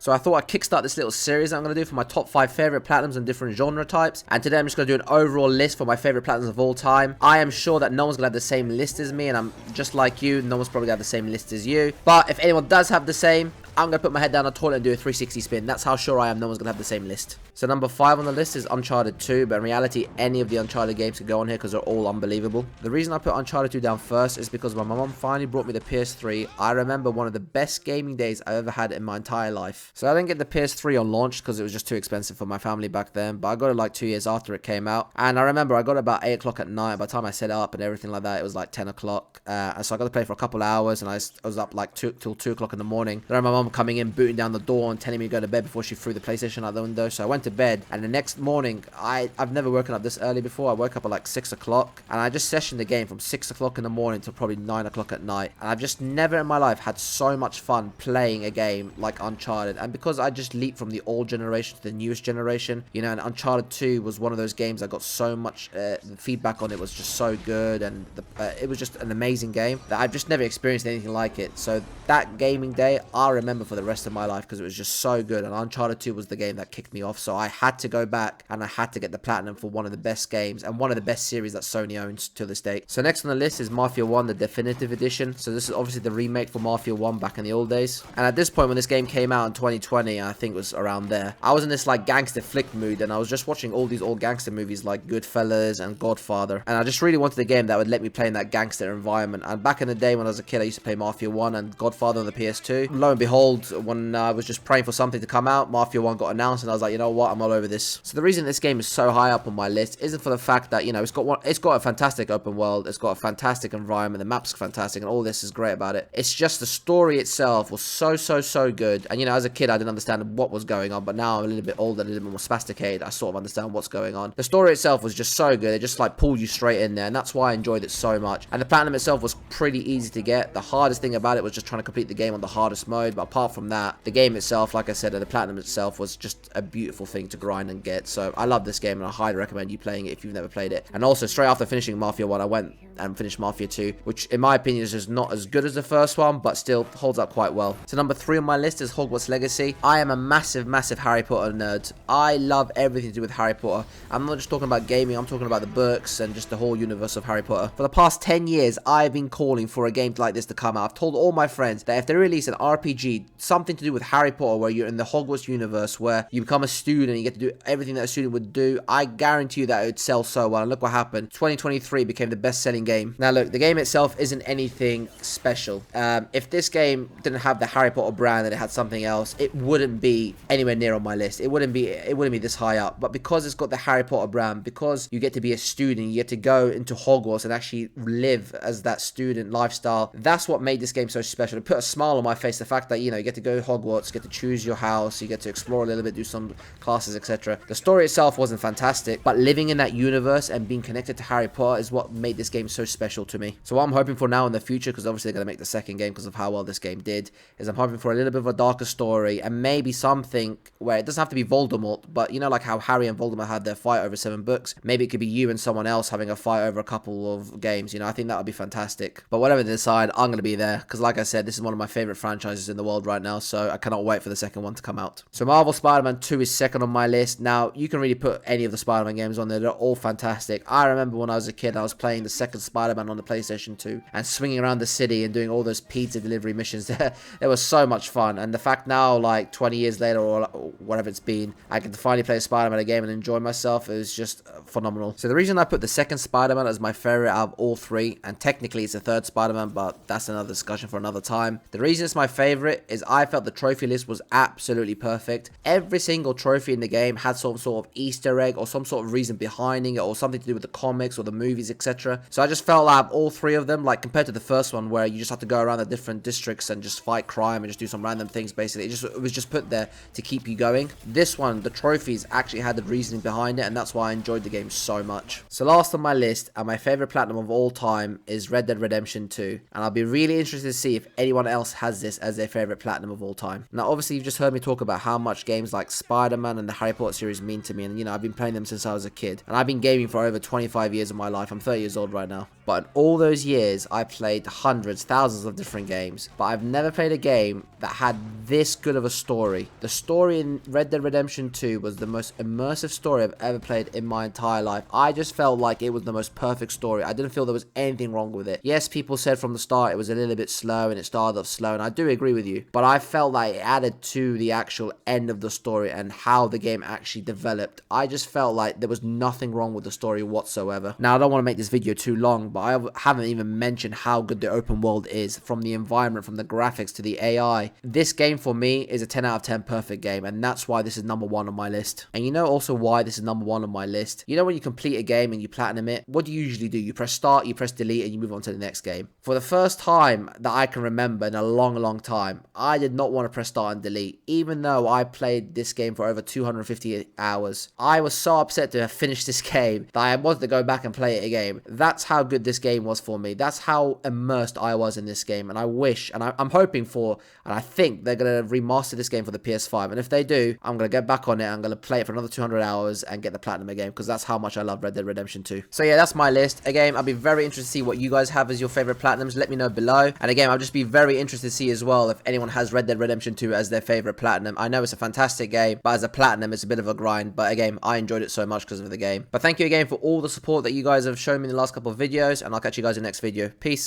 So I thought I'd kickstart this little series I'm going to do for my top 5 favorite platinums and different genre types. And today I'm just going to do an overall list for my favorite platinums of all time. I am sure that no one's going to have the same list as me, and I'm just like you, no one's probably going to have the same list as you. But if anyone does have the same, I'm going to put my head down the toilet and do a 360 spin. That's how sure I am no one's going to have the same list. So number 5 on the list is Uncharted 2, but in reality, any of the Uncharted games could go on here because they're all unbelievable. The reason I put Uncharted 2 down first is because when my mom finally brought me the PS3, I remember one of the best gaming days I ever had in my entire life. So I didn't get the PS3 on launch because it was just too expensive for my family back then, but I got it like 2 years after it came out. And I remember I got it about 8 o'clock at night. By the time I set it up and everything like that, it was like 10 o'clock. And so I got to play for a couple hours, and I was up like till 2 o'clock in the morning. Then my mom coming in, booting down the door and telling me to go to bed before she threw the PlayStation out the window. So I went to bed, and the next morning, I've never woken up this early before. I woke up at like 6 o'clock, and I just sessioned the game from 6 o'clock in the morning till probably 9 o'clock at night. And I've just never in my life had so much fun playing a game like Uncharted. And because I just leaped from the old generation to the newest generation, you know, and Uncharted 2 was one of those games I got so much the feedback on it was just so good, and it was just an amazing game that I've just never experienced anything like it. So that gaming day I'll remember for the rest of my life because it was just so good, and Uncharted 2 was the game that kicked me off. So I had to go back and I had to get the platinum for one of the best games and one of the best series that Sony owns to this date. So next on the list is Mafia 1, the definitive edition. So this is obviously the remake for Mafia 1 back in the old days. And at this point, when this game came out in 2020, I think it was around there, I was in this like gangster flick mood, and I was just watching all these old gangster movies like Goodfellas and Godfather, and I just really wanted a game that would let me play in that gangster environment. And back in the day when I was a kid, I used to play Mafia 1 and Godfather on the PS2. Lo and behold, when I was just praying for something to come out, Mafia 1 got announced, and I was like, you know what, I'm all over this. So the reason this game is so high up on my list isn't for the fact that, you know, it's got a fantastic open world, it's got a fantastic environment, the map's fantastic, and all this is great about it. It's just the story itself was so good. And you know, as a kid I didn't understand what was going on, but now I'm a little bit older, a little bit more sophisticated, I sort of understand what's going on. The story itself was just so good, it just like pulled you straight in there, and that's why I enjoyed it so much. And the platinum itself was pretty easy to get. The hardest thing about it was just trying to complete the game on the hardest mode, but apart from that, the game itself, like I said, and the platinum itself was just a beautiful thing to grind and get. So I love this game, and I highly recommend you playing it if you've never played it. And also, straight after finishing Mafia 1, I went and finished Mafia 2, which in my opinion is just not as good as the first one, but still holds up quite well. So number 3 on my list is Hogwarts Legacy. I am a massive Harry Potter nerd. I love everything to do with Harry Potter. I'm not just talking about gaming, I'm talking about the books and just the whole universe of Harry Potter. For the past 10 years, I've been calling for a game like this to come out. I've told all my friends that if they release an RPG, something to do with Harry Potter, where you're in the Hogwarts universe, where you become a student, you get to do everything that a student would do, I guarantee you that it would sell so well. And look what happened. 2023 became the best-selling game. Now look, the game itself isn't anything special. If this game didn't have the Harry Potter brand and it had something else, it wouldn't be anywhere near on my list. It wouldn't be this high up. But because it's got the Harry Potter brand, because you get to be a student, you get to go into Hogwarts and actually live as that student lifestyle, that's what made this game so special. It put a smile on my face, the fact that, you know, you get to go to Hogwarts, you get to choose your house, you get to explore a little bit, do some classes, etc. The story itself wasn't fantastic, but living in that universe and being connected to Harry Potter is what made this game so special to me. So what I'm hoping for now in the future, because obviously they're going to make the second game because of how well this game did, is I'm hoping for a little bit of a darker story, and maybe something where it doesn't have to be Voldemort, but you know, like how Harry and Voldemort had their fight over 7 books, maybe it could be you and someone else having a fight over a couple of games. You know, I think that would be fantastic. But whatever they decide, I'm going to be there, because like I said, this is one of my favorite franchises in the world right now, so I cannot wait for the second one to come out. So Marvel Spider-Man 2 is second on my list. Now, you can really put any of the Spider-Man games on there, they're all fantastic. I remember when I was a kid, I was playing the second Spider-Man on the PlayStation 2 and swinging around the city and doing all those pizza delivery missions there. It was so much fun, and the fact now, like 20 years later or whatever it's been, I can finally play Spider-Man game and enjoy myself is just phenomenal. So the reason I put the second Spider-Man as my favorite out of all 3, and technically it's the third Spider-Man, but that's another discussion for another time. The reason it's my favorite is I felt the trophy list was absolutely perfect. Every single trophy in the game had some sort of Easter egg or some sort of reason behind it, or something to do with the comics or the movies, etc. So I just felt like all 3 of them, like compared to the first one where you just have to go around the different districts and just fight crime and just do some random things, basically it was just put there to keep you going. This one, the trophies actually had the reasoning behind it, and that's why I enjoyed the game so much. So last on my list, and my favorite platinum of all time, is Red Dead Redemption 2, and I'll be really interested to see if anyone else has this as their favorite favorite platinum of all time. Now, obviously, you've just heard me talk about how much games like Spider-Man and the Harry Potter series mean to me, and, you know, I've been playing them since I was a kid, and I've been gaming for over 25 years of my life. I'm 30 years old right now. But in all those years, I played hundreds, thousands of different games, but I've never played a game that had this good of a story. The story in Red Dead Redemption 2 was the most immersive story I've ever played in my entire life. I just felt like it was the most perfect story. I didn't feel there was anything wrong with it. Yes, people said from the start it was a little bit slow and it started off slow, and I do agree with you, but I felt like it added to the actual end of the story and how the game actually developed. I just felt like there was nothing wrong with the story whatsoever. Now, I don't want to make this video too long, but I haven't even mentioned how good the open world is, from the environment, from the graphics to the AI. This game for me is a 10 out of 10 perfect game, and that's why this is number 1 on my list. And you know also why this is number 1 on my list? You know when you complete a game and you platinum it, what do you usually do? You press start, you press delete, and you move on to the next game. For the first time that I can remember in a long time, I did not want to press start and delete, even though I played this game for over 250 hours. I was so upset to have finished this game that I wanted to go back and play it again. That's how good this game was for me. That's how immersed I was in this game, and I wish, and I'm hoping for, and I think they're going to remaster this game for the PS5, and if they do, I'm going to get back on it. I'm going to play it for another 200 hours and get the platinum again, because that's how much I love Red Dead Redemption 2. So yeah, that's my list. Again, I'll be very interested to see what you guys have as your favorite platinums. Let me know below, and again, I'll just be very interested to see as well if anyone has Red Dead Redemption 2 as their favorite platinum. I know it's a fantastic game, but as a platinum, it's a bit of a grind, but again, I enjoyed it so much because of the game. But thank you again for all the support that you guys have shown me in the last couple of videos, and I'll catch you guys in the next video. Peace.